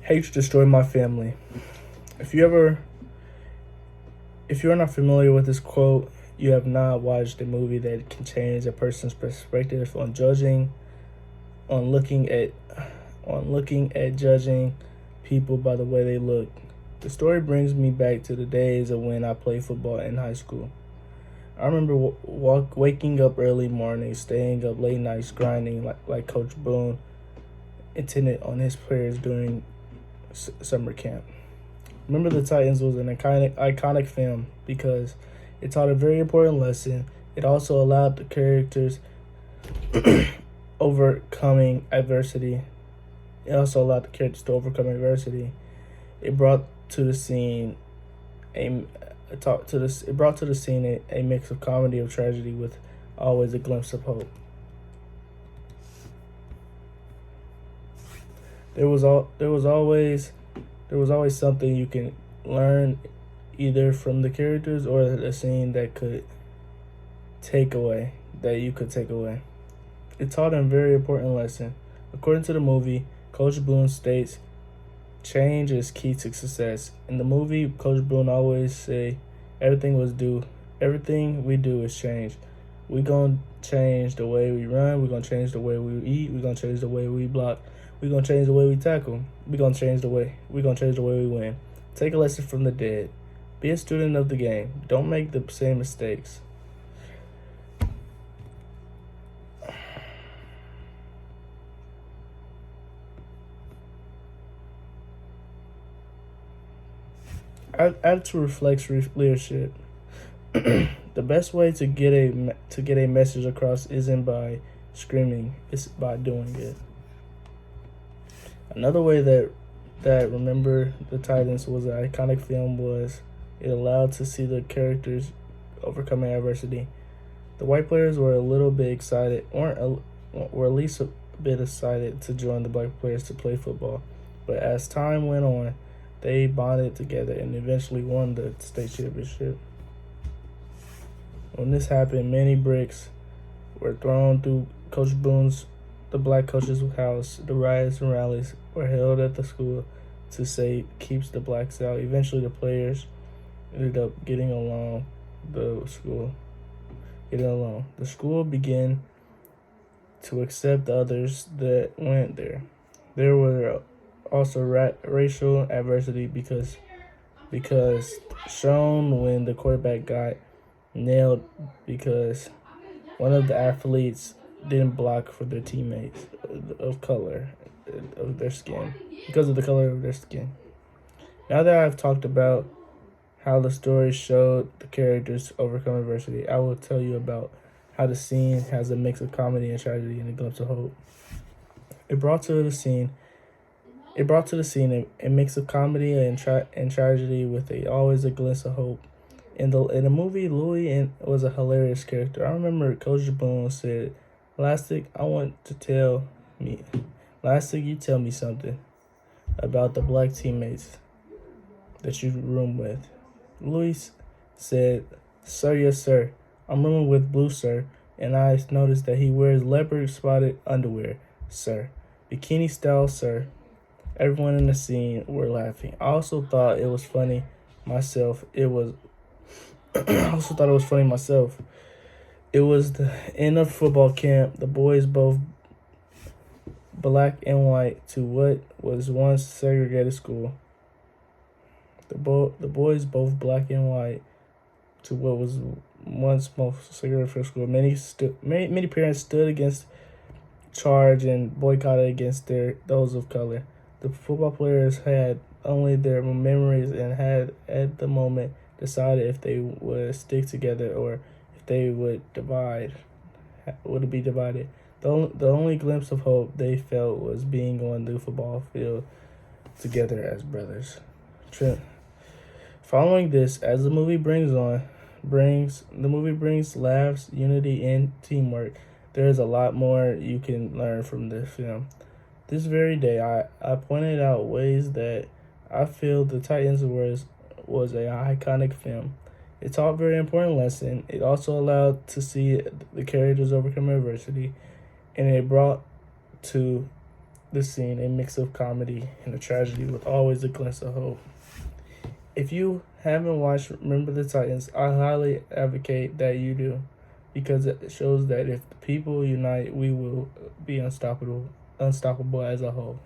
Hate to destroy my family. If you ever, if you're not familiar with this quote, you have not watched a movie that can change a person's perspective on judging, on looking at, on looking at judging people by the way they look. The story brings me back to the days of when I played football in high school. I remember waking up early mornings, staying up late nights, grinding like Coach Boone intended on his players during summer camp. Remember the Titans was an iconic film because it taught a very important lesson. It also allowed the characters overcoming adversity. It also allowed the characters to overcome adversity. It brought to the scene a it brought to the scene a mix of comedy of tragedy with always a glimpse of hope. There was always something you can learn either from the characters or the scene that you could take away. It taught a very important lesson. According to the movie, Coach Boone states, change is key to success. In the movie, Coach Boone always say, everything we do is change. We gonna change the way we run. We gonna change the way we eat. We gonna change the way we block. We gonna change the way we tackle. We gonna change the way we win. Take a lesson from the dead. Be a student of the game. Don't make the same mistakes. Attitude reflects leadership. The best way to get a message across isn't by screaming; it's by doing it. Another way that Remember the Titans was an iconic film was it allowed to see the characters overcoming adversity. The white players were a little bit excited, were at least a bit excited to join the black players to play football. But as time went on, they bonded together and eventually won the state championship. When this happened, many bricks were thrown through the black coach's house. The riots and rallies were held at the school to say keeps the blacks out. Eventually, the players ended up getting along. The school began to accept the others that went there. There were also racial adversity because shown when the quarterback got nailed because one of the athletes didn't block for their teammates of color of their skin because of the color of their skin. Now that I've talked about how the story showed the characters overcome adversity, I will tell you about how the scene has a mix of comedy and tragedy and a glimpse of hope. It brought to the scene a mix of comedy and tragedy with always a glimpse of hope. In the movie, Louis was a hilarious character. I remember Coach Boone said, "Elastic, you tell me something about the black teammates that you room with." Louis said, "Sir, yes, sir. I'm rooming with Blue, sir, and I noticed that he wears leopard spotted underwear, sir. Bikini style, sir." Everyone in the scene were laughing. I also thought it was funny myself. It was the end of football camp. The boys both black and white to what was once segregated school. The boys both black and white to what was once most segregated school. Many parents stood against charge and boycotted against those of color. The football players had only their memories and had at the moment decided if they would stick together or if they would be divided. The only glimpse of hope they felt was being on the football field together as brothers. Following this, as the movie brings laughs, unity, and teamwork, there is a lot more you can learn from this film. This very day, I pointed out ways that I feel the Titans was an iconic film. It taught a very important lesson. It also allowed to see the characters overcome adversity, and it brought to this scene, a mix of comedy and a tragedy with always a glimpse of hope. If you haven't watched Remember the Titans, I highly advocate that you do, because it shows that if the people unite, we will be unstoppable as a whole.